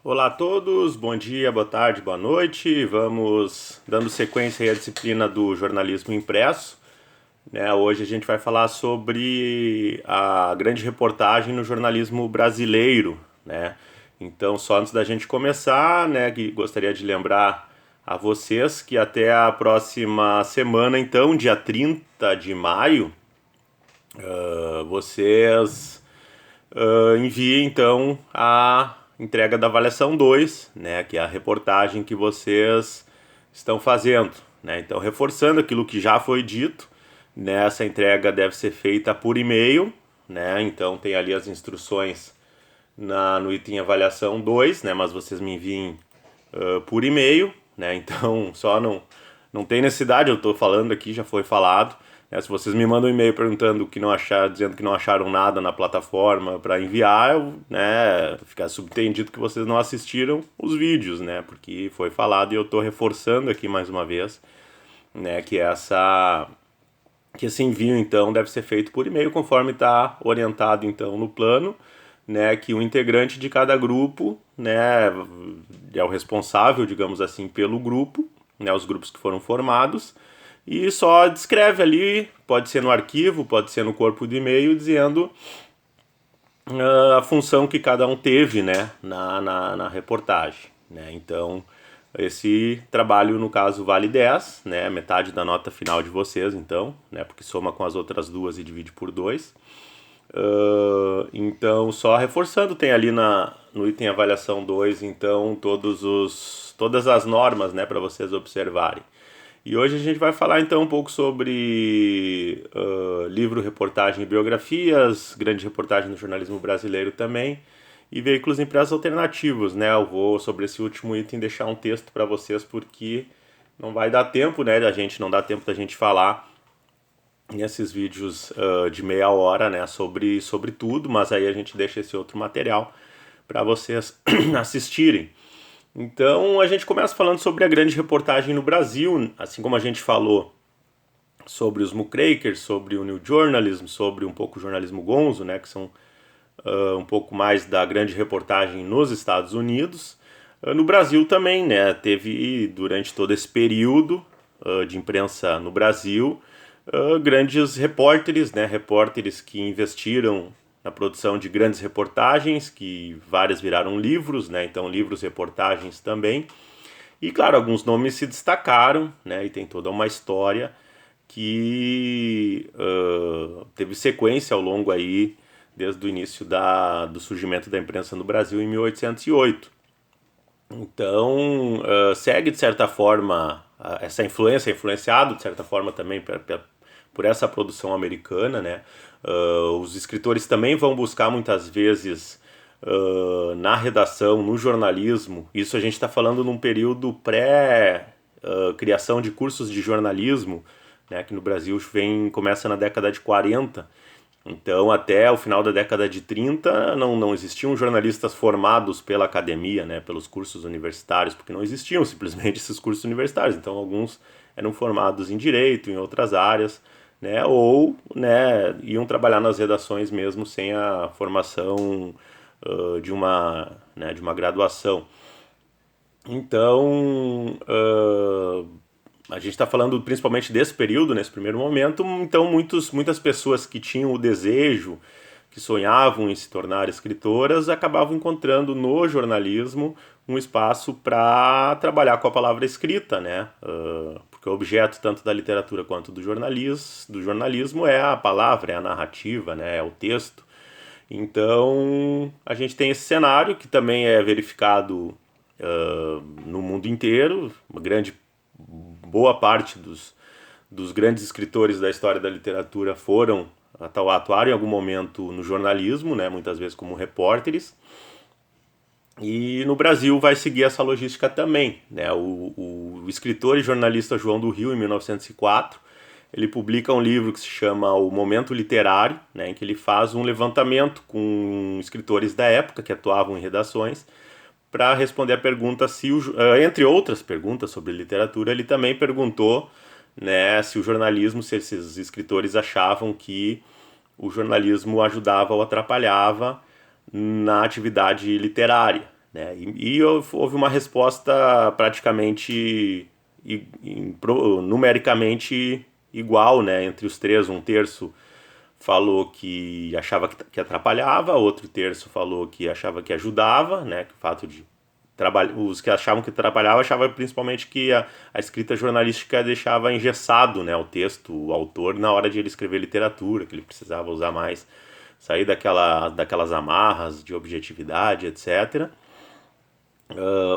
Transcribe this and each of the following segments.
Olá a todos, bom dia, boa tarde, boa noite. Vamos dando sequência aí à disciplina do jornalismo impresso. Hoje a gente vai falar sobre a grande reportagem no jornalismo brasileiro. Então, só antes da gente começar, que gostaria de lembrar a vocês que até a próxima semana, então, dia 30 de maio, vocês enviem então a entrega da avaliação 2, que é a reportagem que vocês estão fazendo. Então, reforçando aquilo que já foi dito, essa entrega deve ser feita por e-mail, então tem ali as instruções no item avaliação 2, mas vocês me enviem por e-mail, então só não tem necessidade, eu estou falando aqui, já foi falado. Se vocês me mandam um e-mail perguntando que não acharam, dizendo que não acharam nada na plataforma para enviar, fica subtendido que vocês não assistiram os vídeos, porque foi falado e eu estou reforçando aqui mais uma vez, que esse envio então deve ser feito por e-mail conforme está orientado então no plano, que o integrante de cada grupo, é o responsável, digamos assim, pelo grupo, os grupos que foram formados, e só descreve ali, pode ser no arquivo, pode ser no corpo do e-mail, dizendo a função que cada um teve, na reportagem. Então, esse trabalho, no caso, vale 10, metade da nota final de vocês, então, porque soma com as outras duas e divide por 2. Então, só reforçando, tem ali no item avaliação 2, então, todas as normas, para vocês observarem. E hoje a gente vai falar então um pouco sobre livro, reportagem e biografias, grande reportagem no jornalismo brasileiro também, e veículos impressos alternativos, Eu vou sobre esse último item deixar um texto para vocês porque não vai dar tempo, não dá tempo da gente falar nesses vídeos de meia hora, sobre tudo, mas aí a gente deixa esse outro material para vocês assistirem. Então a gente começa falando sobre a grande reportagem no Brasil, assim como a gente falou sobre os muckrakers, sobre o New Journalism, sobre um pouco o jornalismo gonzo, que são um pouco mais da grande reportagem nos Estados Unidos. No Brasil também, teve durante todo esse período de imprensa no Brasil grandes repórteres, repórteres que investiram na produção de grandes reportagens, que várias viraram livros, então livros, reportagens também. E claro, alguns nomes se destacaram, e tem toda uma história que teve sequência ao longo aí, desde o início do surgimento da imprensa no Brasil em 1808. Então, segue de certa forma, essa influência, influenciado de certa forma também por essa produção americana, os escritores também vão buscar muitas vezes na redação, no jornalismo, isso a gente está falando num período pré-criação de cursos de jornalismo, que no Brasil começa na década de 40, então até o final da década de 30 não existiam jornalistas formados pela academia, pelos cursos universitários, porque não existiam simplesmente esses cursos universitários, então alguns eram formados em direito, em outras áreas, ou iam trabalhar nas redações mesmo sem a formação de uma graduação. Então, a gente está falando principalmente desse período, nesse primeiro momento, então muitas pessoas que tinham o desejo, que sonhavam em se tornar escritoras, acabavam encontrando no jornalismo um espaço para trabalhar com a palavra escrita, porque o objeto tanto da literatura quanto do jornalismo é a palavra, é a narrativa, é o texto. Então a gente tem esse cenário que também é verificado no mundo inteiro, uma grande boa parte dos grandes escritores da história da literatura atuaram em algum momento no jornalismo, muitas vezes como repórteres. E no Brasil vai seguir essa logística também. O escritor e jornalista João do Rio, em 1904, ele publica um livro que se chama O Momento Literário, em que ele faz um levantamento com escritores da época que atuavam em redações para responder a pergunta entre outras perguntas sobre literatura, ele também perguntou se o jornalismo, se esses escritores achavam que o jornalismo ajudava ou atrapalhava na atividade literária. né? E houve uma resposta praticamente numericamente igual, né, entre os três. Um terço falou que achava que atrapalhava, outro terço falou que achava que ajudava, né, que o fato de os que achavam que atrapalhava achavam principalmente que a escrita jornalística deixava engessado, né, o texto, o autor, na hora de ele escrever literatura, que ele precisava usar mais, sair daquelas amarras de objetividade, etc.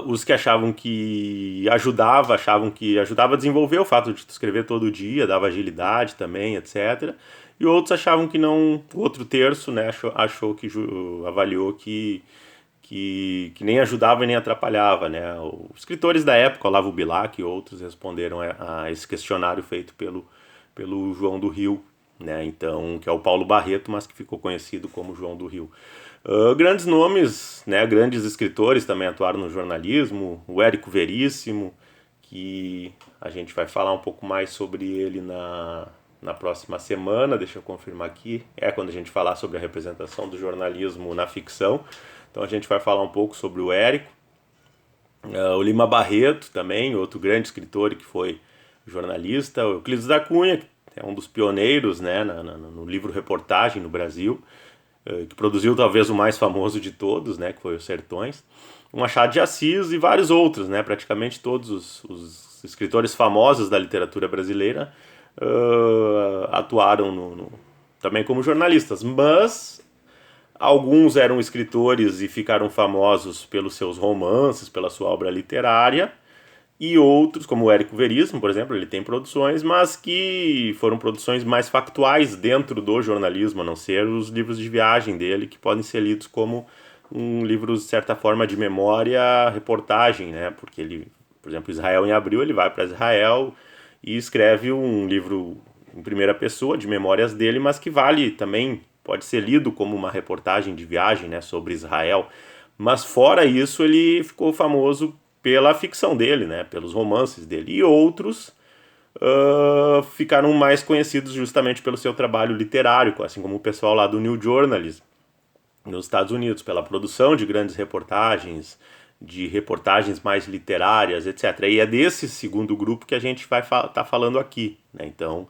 Os que achavam que achavam que ajudava a desenvolver o fato de escrever todo dia, dava agilidade também, etc. E outros achavam que não, o outro terço, né, achou que avaliou que nem ajudava e nem atrapalhava, né. Os escritores da época, Olavo Bilac e outros, responderam a esse questionário feito pelo João do Rio, né, então, que é o Paulo Barreto, mas que ficou conhecido como João do Rio. Grandes nomes, né, grandes escritores também atuaram no jornalismo, o Érico Veríssimo, que a gente vai falar um pouco mais sobre ele na próxima semana, deixa eu confirmar aqui, quando a gente falar sobre a representação do jornalismo na ficção, então a gente vai falar um pouco sobre o Érico. O Lima Barreto também, outro grande escritor que foi jornalista, o Euclides da Cunha, que é um dos pioneiros, né, no livro-reportagem no Brasil, que produziu talvez o mais famoso de todos, né, que foi Os Sertões, o Machado de Assis e vários outros, né, praticamente todos os escritores famosos da literatura brasileira atuaram também como jornalistas, mas alguns eram escritores e ficaram famosos pelos seus romances, pela sua obra literária, e outros, como o Érico Veríssimo, por exemplo, ele tem produções, mas que foram produções mais factuais dentro do jornalismo, a não ser os livros de viagem dele, que podem ser lidos como um livro, de certa forma, de memória, reportagem, né? Porque ele, por exemplo, Israel em Abril, ele vai para Israel e escreve um livro em primeira pessoa, de memórias dele, mas que vale também, pode ser lido como uma reportagem de viagem, né, sobre Israel. Mas fora isso, ele ficou famoso pela ficção dele, né, pelos romances dele. E outros ficaram mais conhecidos justamente pelo seu trabalho literário, assim como o pessoal lá do New Journalism, nos Estados Unidos, pela produção de grandes reportagens, de reportagens mais literárias, etc. E é desse segundo grupo que a gente vai estar falando aqui, né? Então,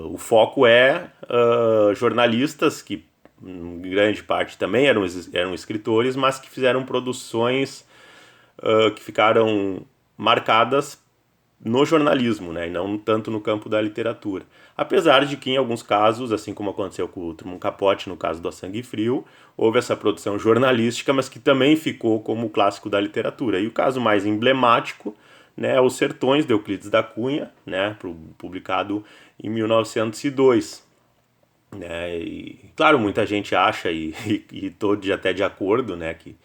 o foco é jornalistas que, em grande parte, também eram escritores, mas que fizeram produções que ficaram marcadas no jornalismo, né, e não tanto no campo da literatura. Apesar de que, em alguns casos, assim como aconteceu com o Truman Capote, no caso do A Sangue Frio, houve essa produção jornalística, mas que também ficou como clássico da literatura. E o caso mais emblemático, né, é Os Sertões, de Euclides da Cunha, né, publicado em 1902. Né, e, claro, muita gente acha, e estou até de acordo, né, que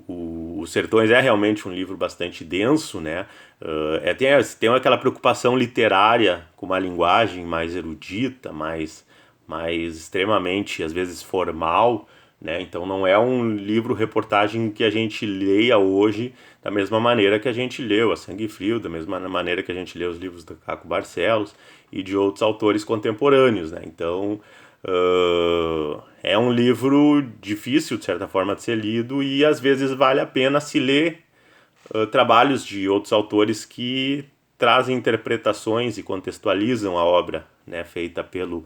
Os Sertões é realmente um livro bastante denso, né? Tem aquela preocupação literária com uma linguagem mais erudita, mais extremamente, às vezes, formal, né? Então não é um livro-reportagem que a gente leia hoje da mesma maneira que a gente leu A Sangue Frio, da mesma maneira que a gente lê os livros do Caco Barcelos e de outros autores contemporâneos, né? Então, é um livro difícil, de certa forma, de ser lido, e às vezes vale a pena se ler trabalhos de outros autores que trazem interpretações e contextualizam a obra, né, feita pelo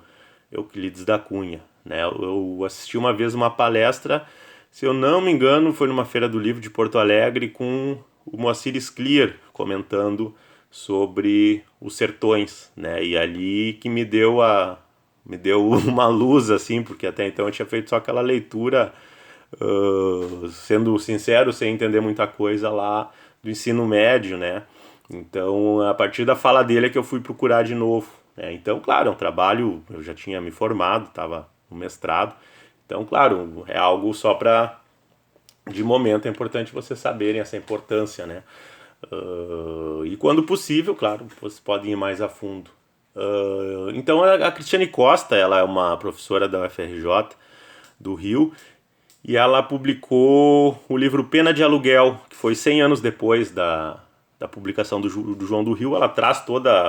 Euclides da Cunha. Né? Eu assisti uma vez uma palestra, se eu não me engano, foi numa feira do livro de Porto Alegre, com o Moacir Scliar comentando sobre Os Sertões, né? E ali que me deu uma luz, assim, porque até então eu tinha feito só aquela leitura, sendo sincero, sem entender muita coisa lá do ensino médio, né? Então, a partir da fala dele é que eu fui procurar de novo, né? Então, claro, é um trabalho, eu já tinha me formado, estava no mestrado, então, claro, é algo só para, de momento, é importante vocês saberem essa importância, né? E quando possível, claro, vocês podem ir mais a fundo. Então a Cristiane Costa, ela é uma professora da UFRJ do Rio, e ela publicou o livro Pena de Aluguel, que foi 100 anos depois da publicação do João do Rio. Ela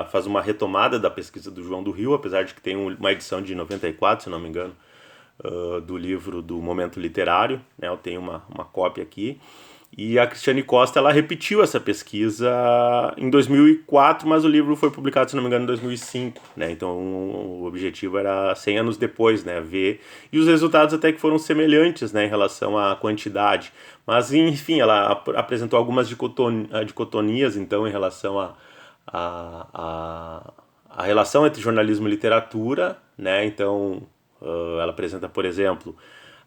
faz uma retomada da pesquisa do João do Rio, apesar de que tem uma edição de 94, se não me engano, do livro do Momento Literário, né? Eu tenho uma cópia aqui. E a Cristiane Costa, ela repetiu essa pesquisa em 2004, mas o livro foi publicado, se não me engano, em 2005, né? Então o objetivo era 100 anos depois, né? Ver. E os resultados até que foram semelhantes, né? Em relação à quantidade. Mas, enfim, ela apresentou algumas dicotonias, então, em relação a relação entre jornalismo e literatura, né? Então, ela apresenta, por exemplo,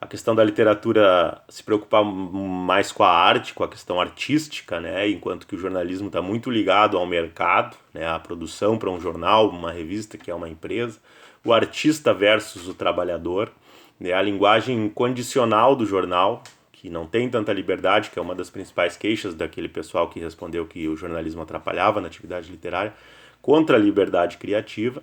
a questão da literatura se preocupar mais com a arte, com a questão artística, né? Enquanto que o jornalismo está muito ligado ao mercado, né? À produção para um jornal, uma revista que é uma empresa, o artista versus o trabalhador, né? A linguagem condicional do jornal, que não tem tanta liberdade, que é uma das principais queixas daquele pessoal que respondeu que o jornalismo atrapalhava na atividade literária, contra a liberdade criativa.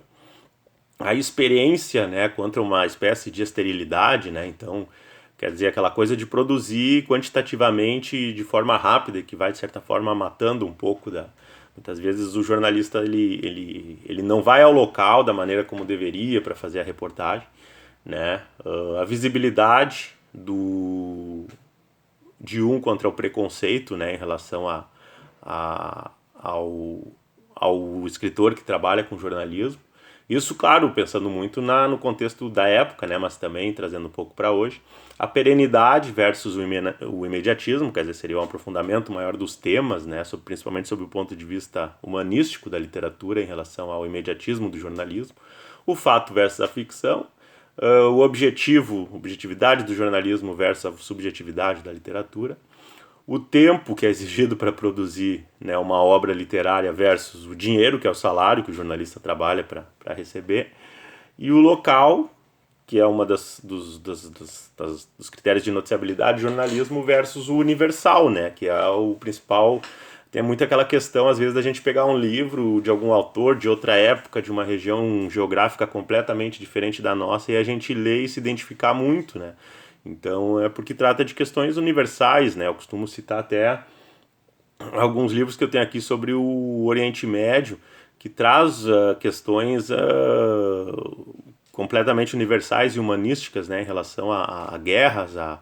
A experiência, né, contra uma espécie de esterilidade, né? Então, quer dizer, aquela coisa de produzir quantitativamente de forma rápida, que vai, de certa forma, matando um pouco da... Muitas vezes o jornalista ele não vai ao local da maneira como deveria para fazer a reportagem, né? A visibilidade de um contra o preconceito, né, em relação a, ao, ao escritor que trabalha com jornalismo. Isso, claro, pensando muito no contexto da época, né, mas também trazendo um pouco para hoje. A perenidade versus o imediatismo, quer dizer, seria um aprofundamento maior dos temas, né, principalmente sob o ponto de vista humanístico da literatura em relação ao imediatismo do jornalismo. O fato versus a ficção. O objetividade do jornalismo versus a subjetividade da literatura. O tempo que é exigido para produzir, né, uma obra literária versus o dinheiro, que é o salário que o jornalista trabalha para receber, e o local, que é uma dos critérios de noticiabilidade do jornalismo, versus o universal, né, que é o principal. Tem muito aquela questão, às vezes, da gente pegar um livro de algum autor de outra época, de uma região geográfica completamente diferente da nossa, e a gente lê e se identificar muito, né? Então é porque trata de questões universais, né? Eu costumo citar até alguns livros que eu tenho aqui sobre o Oriente Médio, que traz questões completamente universais e humanísticas, né? Em relação a guerras, a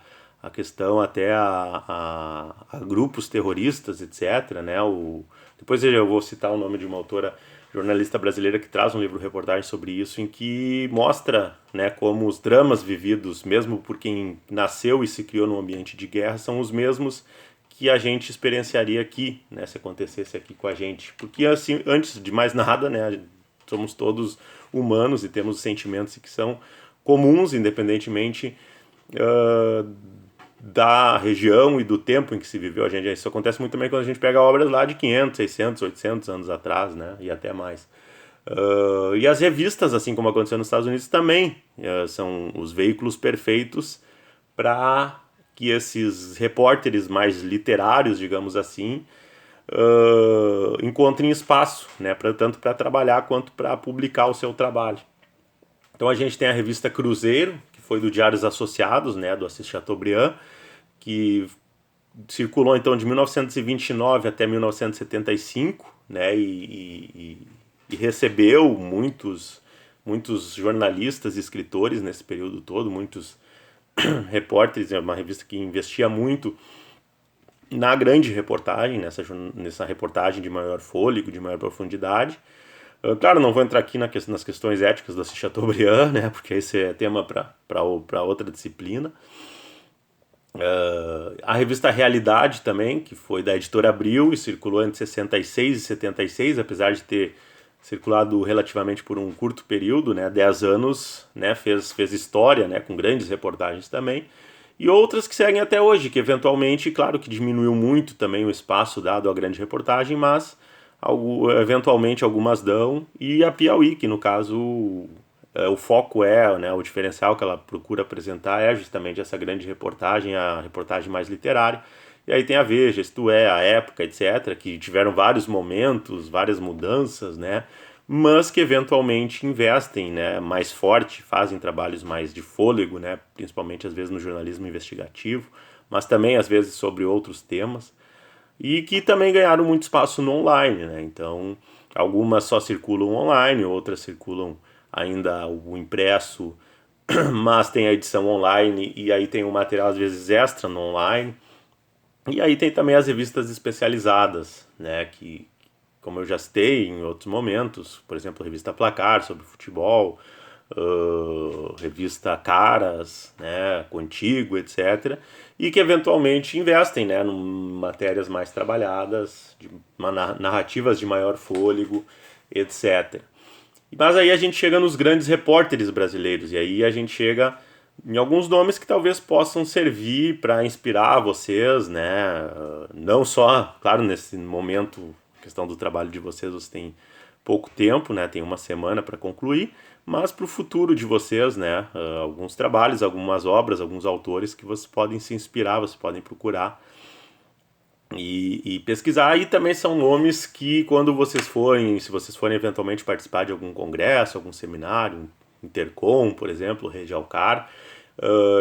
questão até a grupos terroristas, etc. Né? Depois eu vou citar o nome de uma autora jornalista brasileira que traz um livro-reportagem sobre isso, em que mostra, né, como os dramas vividos, mesmo por quem nasceu e se criou num ambiente de guerra, são os mesmos que a gente experienciaria aqui, né, se acontecesse aqui com a gente. Porque, assim, antes de mais nada, né, somos todos humanos e temos sentimentos que são comuns, independentemente da região e do tempo em que se viveu. Isso acontece muito também quando a gente pega obras lá de 500, 600, 800 anos atrás, né? E até mais. E as revistas, assim como aconteceu nos Estados Unidos, também são os veículos perfeitos para que esses repórteres mais literários, digamos assim, encontrem espaço, né? Tanto para trabalhar quanto para publicar o seu trabalho. Então a gente tem a revista Cruzeiro, que foi do Diários Associados, né, do Assis Chateaubriand, que circulou então de 1929 até 1975, né, e recebeu muitos jornalistas e escritores nesse período todo, muitos repórteres. É uma revista que investia muito na grande reportagem, nessa reportagem de maior fôlego, de maior profundidade. Claro, não vou entrar aqui nas questões éticas do Assis Chateaubriand, né, porque esse é tema para outra disciplina. A revista Realidade também, que foi da editora Abril e circulou entre 66 e 76, apesar de ter circulado relativamente por um curto período, né, 10 anos, né, fez história, né, com grandes reportagens também. E outras que seguem até hoje, que eventualmente, claro que diminuiu muito também o espaço dado à grande reportagem, mas eventualmente algumas dão. E a Piauí, que no caso o foco né, o diferencial que ela procura apresentar é justamente essa grande reportagem, a reportagem mais literária. E aí tem a Veja, Isto É, a Época, etc., que tiveram vários momentos, várias mudanças, né, mas que eventualmente investem, né, mais forte, fazem trabalhos mais de fôlego, né, principalmente às vezes no jornalismo investigativo, mas também às vezes sobre outros temas, e que também ganharam muito espaço no online, né? Então algumas só circulam online, outras circulam ainda o impresso mas tem a edição online e aí tem um material às vezes extra no online. E aí tem também as revistas especializadas, né, que como eu já citei em outros momentos, por exemplo, a revista Placar sobre futebol, revista Caras, né, Contigo, etc. E que eventualmente investem, né, em matérias mais trabalhadas, narrativas de maior fôlego, etc. Mas aí a gente chega nos grandes repórteres brasileiros, e aí a gente chega em alguns nomes que talvez possam servir para inspirar vocês, né? Não só, claro, nesse momento, questão do trabalho de vocês, você tem pouco tempo, né? Tem uma semana para concluir, mas para o futuro de vocês, né? Alguns trabalhos, algumas obras, alguns autores que vocês podem se inspirar, vocês podem procurar e pesquisar. E também são nomes que quando vocês forem, se vocês forem eventualmente participar de algum congresso, algum seminário, Intercom, por exemplo, Regialcar,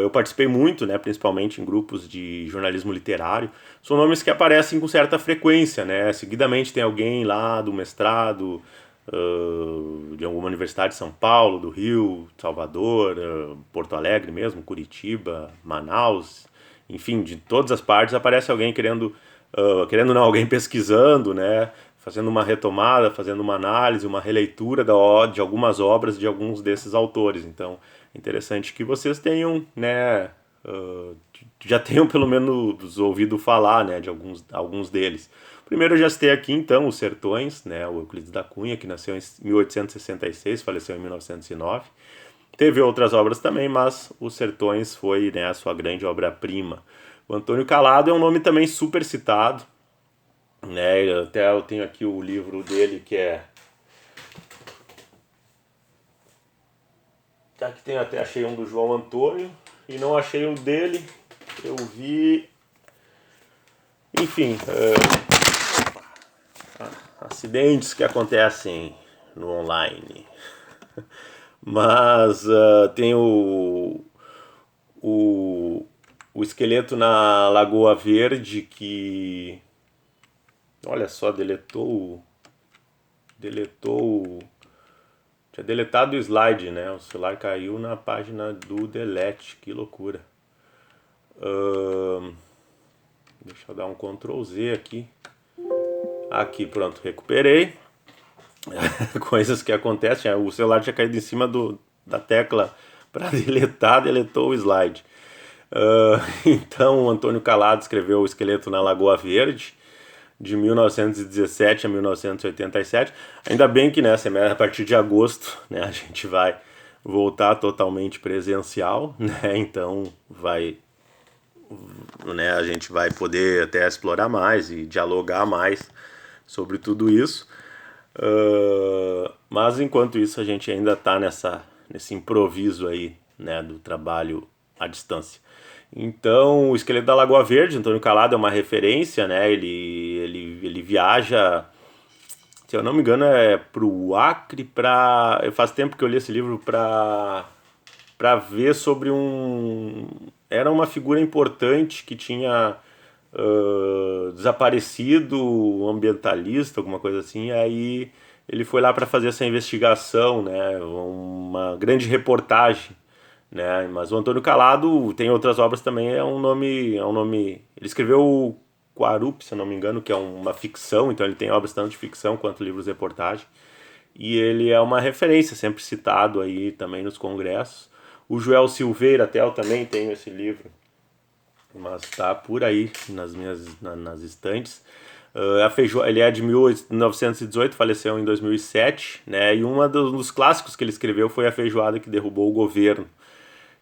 eu participei muito, né, principalmente em grupos de jornalismo literário. São nomes que aparecem com certa frequência, né? Seguidamente tem alguém lá do mestrado, de alguma universidade de São Paulo, do Rio, Salvador, Porto Alegre mesmo, Curitiba, Manaus, enfim, de todas as partes aparece alguém querendo não, alguém pesquisando, né, fazendo uma retomada, fazendo uma análise, uma releitura de algumas obras de alguns desses autores. Então, é interessante que vocês tenham, né, já tenham pelo menos ouvido falar, né, de alguns deles. Primeiro eu já citei aqui então os Sertões, né, o Euclides da Cunha, que nasceu em 1866, faleceu em 1909. Teve outras obras também, mas Os Sertões foi, né, a sua grande obra-prima. O Antônio Calado é um nome também super citado, né? Até eu tenho aqui o livro dele que é. Aqui tem até achei um do João Antônio e não achei o dele. Eu vi. Enfim, acidentes que acontecem no online. Mas tem o, o esqueleto na Lagoa Verde que. Olha só, deletou. Tinha deletado o slide, né? O celular caiu na página do delete, que loucura. Deixa eu dar um Ctrl Z aqui. Aqui, pronto, recuperei. Coisas que acontecem. O celular tinha caído em cima da tecla para deletar, deletou o slide. Então, o Antônio Calado escreveu O Esqueleto na Lagoa Verde, de 1917 a 1987. Ainda bem que nessa a partir de agosto, né, a gente vai voltar totalmente presencial, né? Então né, a gente vai poder até explorar mais e dialogar mais sobre tudo isso. Mas enquanto isso a gente ainda está nesse improviso aí, né, do trabalho à distância. Então, o Esqueleto da Lagoa Verde, Antônio Calado é uma referência, né? Ele viaja, se eu não me engano, é pro Acre faz tempo que eu li esse livro para ver sobre era uma figura importante que tinha desaparecido, um ambientalista, alguma coisa assim. Aí ele foi lá para fazer essa investigação, né? Uma grande reportagem, né? Mas o Antônio Calado tem outras obras também, é um nome. Ele escreveu o Quarup, se eu não me engano, que é uma ficção, então ele tem obras tanto de ficção quanto livros de reportagem. E ele é uma referência, sempre citado aí também nos congressos. O Joel Silveira, até eu também tenho esse livro, mas está por aí nas estantes. Ele é de 1918, faleceu em 2007, né? E um dos clássicos que ele escreveu foi A Feijoada que Derrubou o Governo,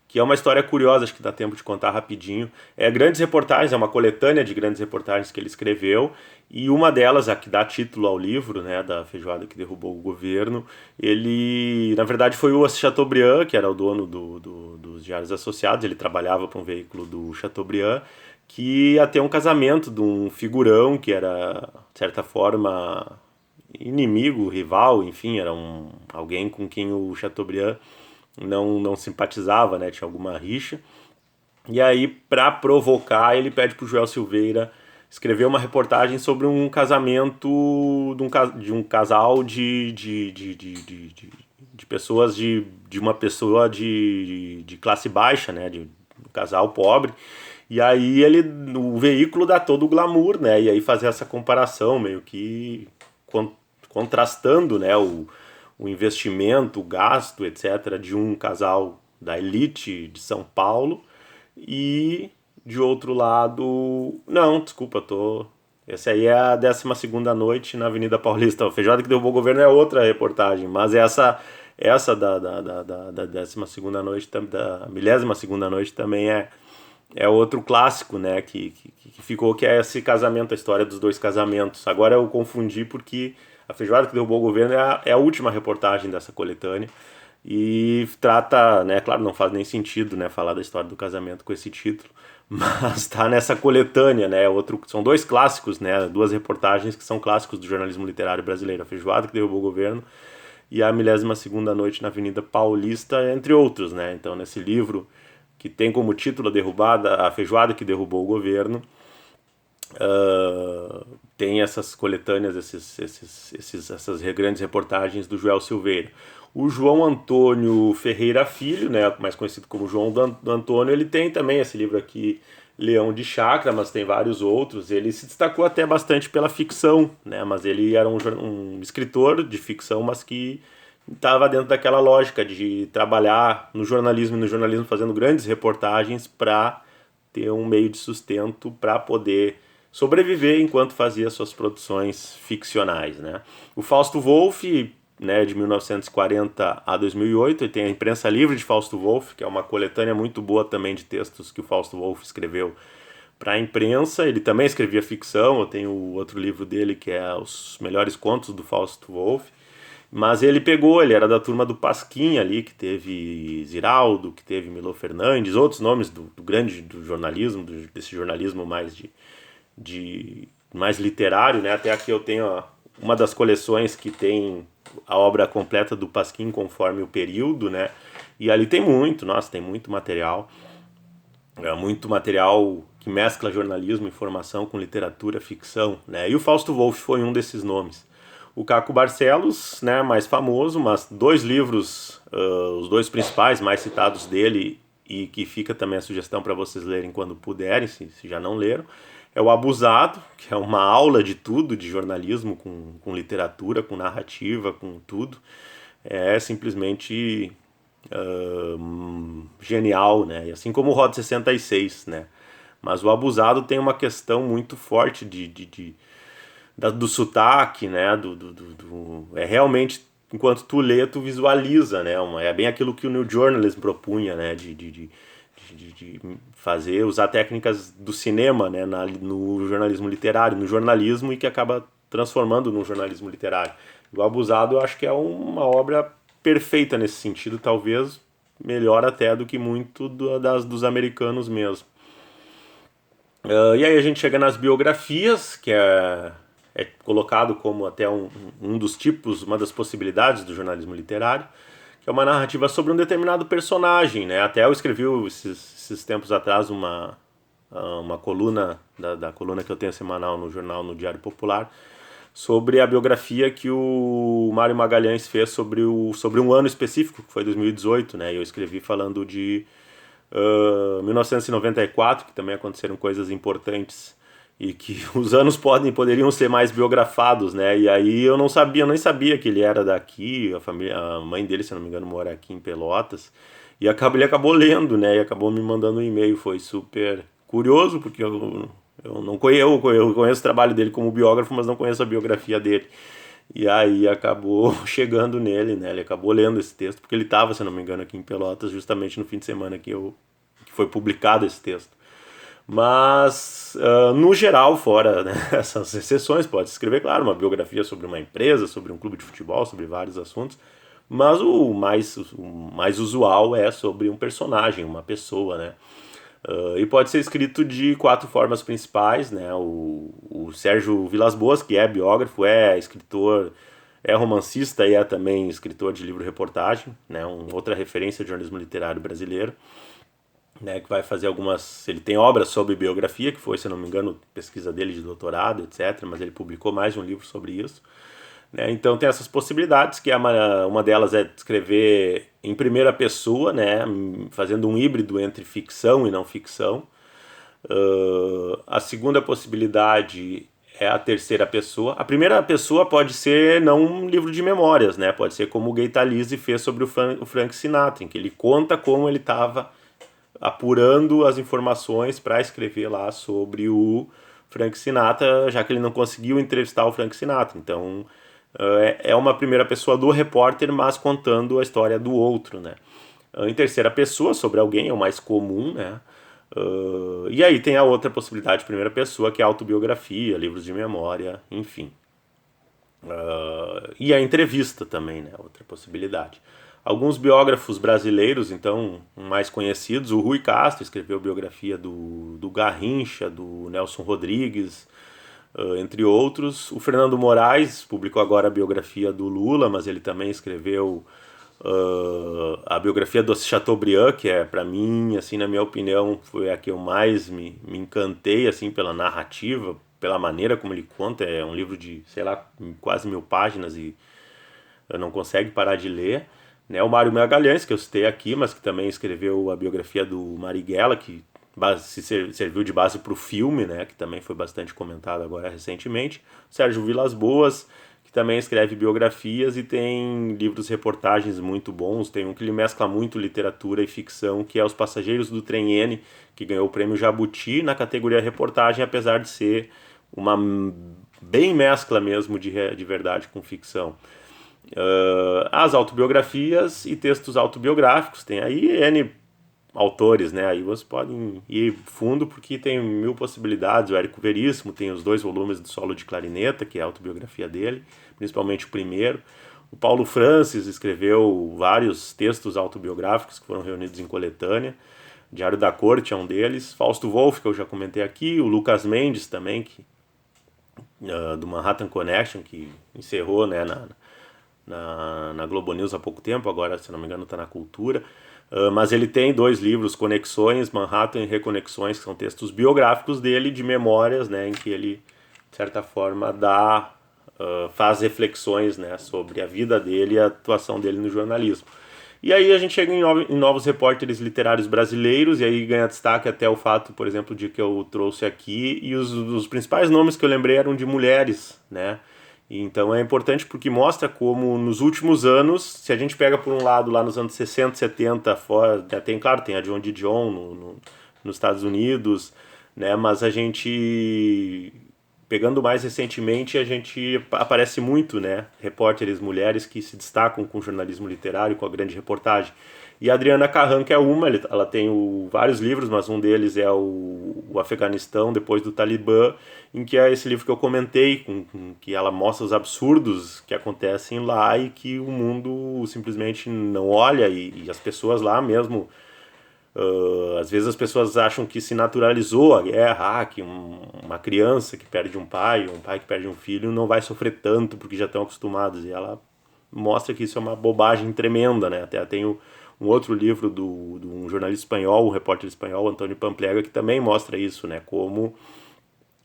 que é uma história curiosa, acho que dá tempo de contar rapidinho. Grandes reportagens, é uma coletânea de grandes reportagens que ele escreveu, e uma delas, a que dá título ao livro, né, da Feijoada que Derrubou o Governo, ele, na verdade, foi o Chateaubriand, que era o dono dos Diários Associados, ele trabalhava para um veículo do Chateaubriand, que ia ter um casamento de um figurão que era, de certa forma, inimigo, rival, enfim, era alguém com quem o Chateaubriand não simpatizava, né? Tinha alguma rixa. E aí, para provocar, ele pede pro Joel Silveira escrever uma reportagem sobre um casamento de um casal pessoas de uma pessoa de classe baixa, né? De um casal pobre. E aí o veículo dá todo o glamour, né? E aí fazer essa comparação meio que con- contrastando, né? O investimento, o gasto, etc. de um casal da elite de São Paulo e de outro lado, não, desculpa, tô. Essa aí é a 12ª noite na Avenida Paulista. A feijoada que derrubou o governo é outra reportagem, mas essa da 12ª noite, da 22ª noite também é outro clássico, né? Que ficou, que é esse casamento, a história dos dois casamentos. Agora eu confundi porque a feijoada que derrubou o governo é a última reportagem dessa coletânea. E trata, né? Claro, não faz nem sentido, né? Falar da história do casamento com esse título. Mas tá nessa coletânea, né? São dois clássicos, né? Duas reportagens que são clássicos do jornalismo literário brasileiro. A feijoada que derrubou o governo e a 22ª noite na Avenida Paulista, entre outros, né? Então, nesse livro que tem como título a feijoada que derrubou o governo, tem essas coletâneas, essas grandes reportagens do Joel Silveira. O João Antônio Ferreira Filho, né, mais conhecido como João do Antônio, ele tem também esse livro aqui, Leão de Chácara, mas tem vários outros. Ele se destacou até bastante pela ficção, né, mas ele era um escritor de ficção, mas que estava dentro daquela lógica de trabalhar no jornalismo fazendo grandes reportagens para ter um meio de sustento para poder sobreviver enquanto fazia suas produções ficcionais, né? O Fausto Wolff, né, de 1940 a 2008, e tem a Imprensa Livre de Fausto Wolff, que é uma coletânea muito boa também de textos que o Fausto Wolff escreveu para a imprensa. Ele também escrevia ficção, eu tenho outro livro dele que é Os Melhores Contos do Fausto Wolff. Mas ele era da turma do Pasquim ali, que teve Ziraldo, que teve Milô Fernandes, outros nomes do grande do jornalismo, desse jornalismo mais literário, né? Até aqui eu tenho uma das coleções que tem a obra completa do Pasquim conforme o período, né? E ali tem muito material. É muito material que mescla jornalismo, informação com literatura, ficção, né? E o Fausto Wolff foi um desses nomes. O Caco Barcelos, né, mais famoso, mas dois livros, os dois principais mais citados dele, e que fica também a sugestão para vocês lerem quando puderem, se já não leram, é o Abusado, que é uma aula de tudo, de jornalismo, com literatura, com narrativa, com tudo. É simplesmente genial, né? E assim como o Rota 66, né? Mas o Abusado tem uma questão muito forte do sotaque, né? É realmente, enquanto tu lê, tu visualiza, né? É bem aquilo que o New Journalism propunha, né? De fazer, usar técnicas do cinema, né? No jornalismo literário, no jornalismo, e que acaba transformando no jornalismo literário. O Abusado eu acho que é uma obra perfeita nesse sentido, talvez melhor até do que muito dos americanos mesmo. E aí a gente chega nas biografias, que é colocado como até um dos tipos, uma das possibilidades do jornalismo literário, que é uma narrativa sobre um determinado personagem, né? Até eu escrevi esses tempos atrás uma coluna, da coluna que eu tenho semanal no jornal, no Diário Popular, sobre a biografia que o Mário Magalhães fez sobre um ano específico, que foi 2018, né? E eu escrevi falando de 1994, que também aconteceram coisas importantes e que os anos poderiam ser mais biografados, né? E aí eu nem sabia que ele era daqui, a mãe dele, se não me engano, mora aqui em Pelotas. E ele acabou lendo, né? E acabou me mandando um e-mail, foi super curioso, porque eu não conheço, eu conheço o trabalho dele como biógrafo, mas não conheço a biografia dele. E aí acabou chegando nele, né? Ele acabou lendo esse texto, porque ele estava, se não me engano, aqui em Pelotas, justamente no fim de semana que foi publicado esse texto. Mas, no geral, fora, né, essas exceções, pode escrever, claro, uma biografia sobre uma empresa, sobre um clube de futebol, sobre vários assuntos, mas o mais usual é sobre um personagem, uma pessoa, né? E pode ser escrito de 4 formas principais, né? O Sérgio Vilas-Boas, que é biógrafo, é escritor, é romancista e é também escritor de livro-reportagem, né? Outra referência de jornalismo literário brasileiro, né? Que vai fazer algumas... Ele tem obras sobre biografia, que foi, se não me engano, pesquisa dele de doutorado, etc. Mas ele publicou mais de um livro sobre isso. né? Então tem essas possibilidades, que uma delas é escrever em primeira pessoa, né? Fazendo um híbrido entre ficção e não ficção. A segunda possibilidade é a terceira pessoa. A primeira pessoa pode ser não um livro de memórias, né? Pode ser como o Gay Talese fez sobre o Frank Sinatra, em que ele conta como ele estava apurando as informações para escrever lá sobre o Frank Sinatra, já que ele não conseguiu entrevistar o Frank Sinatra. Então é uma primeira pessoa do repórter, mas contando a história do outro, né? Em terceira pessoa, sobre alguém, é o mais comum, né? E aí tem a outra possibilidade de primeira pessoa, que é a autobiografia, livros de memória, enfim. E a entrevista também, né? Outra possibilidade. Alguns biógrafos brasileiros, então, mais conhecidos, o Rui Castro escreveu a biografia do Garrincha, do Nelson Rodrigues, entre outros. O Fernando Moraes publicou agora a biografia do Lula, mas ele também escreveu a biografia do Chateaubriand, que é, para mim, assim, na minha opinião, foi a que eu mais me encantei, assim, pela narrativa, pela maneira como ele conta. É um livro de, sei lá, quase 1000 páginas e eu não consegue parar de ler. Né? O Mário Magalhães, que eu citei aqui, mas que também escreveu a biografia do Marighella, que serviu de base para o filme, né? Que também foi bastante comentado agora recentemente. O Sérgio Vilas Boas, que também escreve biografias e tem livros reportagens muito bons. Tem um que ele mescla muito literatura e ficção, que é Os Passageiros do Trem N, que ganhou o prêmio Jabuti na categoria reportagem, apesar de ser uma bem mescla mesmo de verdade com ficção. As autobiografias e textos autobiográficos, tem aí N autores, né? Aí vocês podem ir fundo porque tem 1000 possibilidades. O Érico Veríssimo tem os 2 volumes do Solo de Clarineta, que é a autobiografia dele, principalmente o primeiro. O Paulo Francis escreveu vários textos autobiográficos que foram reunidos em coletânea. Diário da Corte é um deles. Fausto Wolff, que eu já comentei aqui. O Lucas Mendes também, do Manhattan Connection, que encerrou, né, na Globo News há pouco tempo, agora, se não me engano, está na Cultura. Mas ele tem 2 livros, Conexões, Manhattan e Reconexões, que são textos biográficos dele, de memórias, né, em que ele, de certa forma, faz reflexões, né, sobre a vida dele e a atuação dele no jornalismo. E aí a gente chega em novos repórteres literários brasileiros, e aí ganha destaque até o fato, por exemplo, de que eu trouxe aqui, e os principais nomes que eu lembrei eram de mulheres, né? Então é importante porque mostra como nos últimos anos, se a gente pega por um lado lá nos anos 60, 70, fora, claro, tem a John D. John nos Estados Unidos, né? Mas a gente, pegando mais recentemente, a gente aparece muito, né? Repórteres mulheres que se destacam com o jornalismo literário, com a grande reportagem. E a Adriana Carranca é uma, ela tem vários livros, mas um deles é o Afeganistão depois do Talibã, em que é esse livro que eu comentei, que ela mostra os absurdos que acontecem lá e que o mundo simplesmente não olha, e as pessoas lá mesmo, às vezes as pessoas acham que se naturalizou a guerra, que uma criança que perde um pai, ou um pai que perde um filho, não vai sofrer tanto porque já estão acostumados, e ela mostra que isso é uma bobagem tremenda, né? Até tem um outro livro de um jornalista espanhol, um repórter espanhol, Antônio Pamplega, que também mostra isso, né? Como,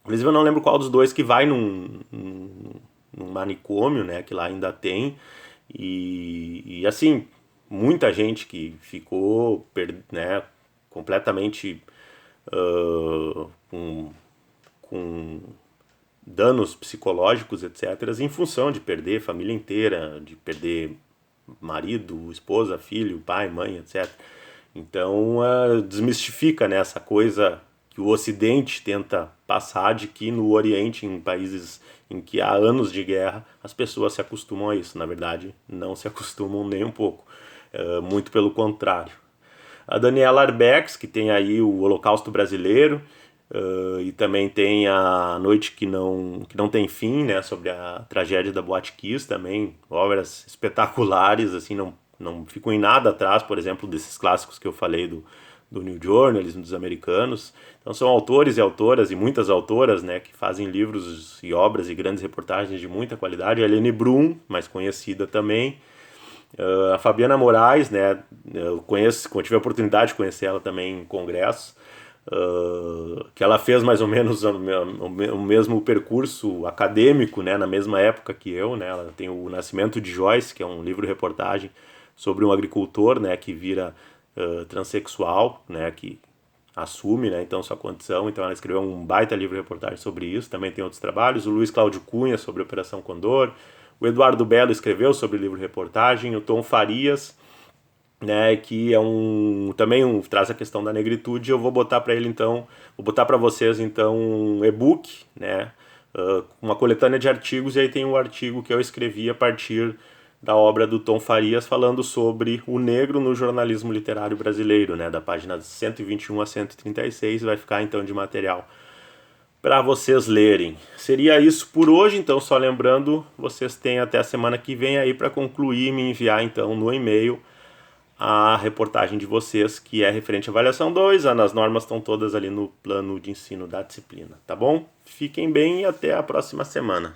inclusive eu não lembro qual dos dois, que vai num manicômio, né? Que lá ainda tem, e assim, muita gente que ficou, né, completamente com danos psicológicos, etc., em função de perder família inteira, de perder marido, esposa, filho, pai, mãe, etc. Então, desmistifica, né, essa coisa que o Ocidente tenta passar, de que no Oriente, em países em que há anos de guerra, as pessoas se acostumam a isso. Na verdade, não se acostumam nem um pouco. Muito pelo contrário. A Daniela Arbex, que tem aí o Holocausto Brasileiro, e também tem a Noite que não tem fim, né, sobre a tragédia da Boate Kiss, também obras espetaculares, assim, não ficam em nada atrás, por exemplo, desses clássicos que eu falei do New Journalism, dos americanos. Então são autores e autoras, e muitas autoras, né, que fazem livros e obras e grandes reportagens de muita qualidade. A Helene Brum, mais conhecida também. A Fabiana Moraes, né, eu tive a oportunidade de conhecer ela também em congressos. que ela fez mais ou menos o mesmo percurso acadêmico, né, na mesma época que eu, né, ela tem o Nascimento de Joyce, que é um livro-reportagem sobre um agricultor, né, que vira transexual, né, que assume, né, então sua condição, então ela escreveu um baita livro-reportagem sobre isso, também tem outros trabalhos, o Luiz Cláudio Cunha sobre a Operação Condor, o Eduardo Belo escreveu sobre livro-reportagem, o Tom Farias, né, que é traz a questão da negritude. Eu vou botar para ele então, vou botar para vocês então um e-book, né, uma coletânea de artigos, e aí tem um artigo que eu escrevi a partir da obra do Tom Farias falando sobre o negro no jornalismo literário brasileiro, né, da página 121 a 136, vai ficar então de material para vocês lerem. Seria isso por hoje, então só lembrando, vocês têm até a semana que vem aí para concluir e me enviar então no e-mail a reportagem de vocês, que é referente à avaliação 2, as normas estão todas ali no plano de ensino da disciplina, tá bom? Fiquem bem e até a próxima semana.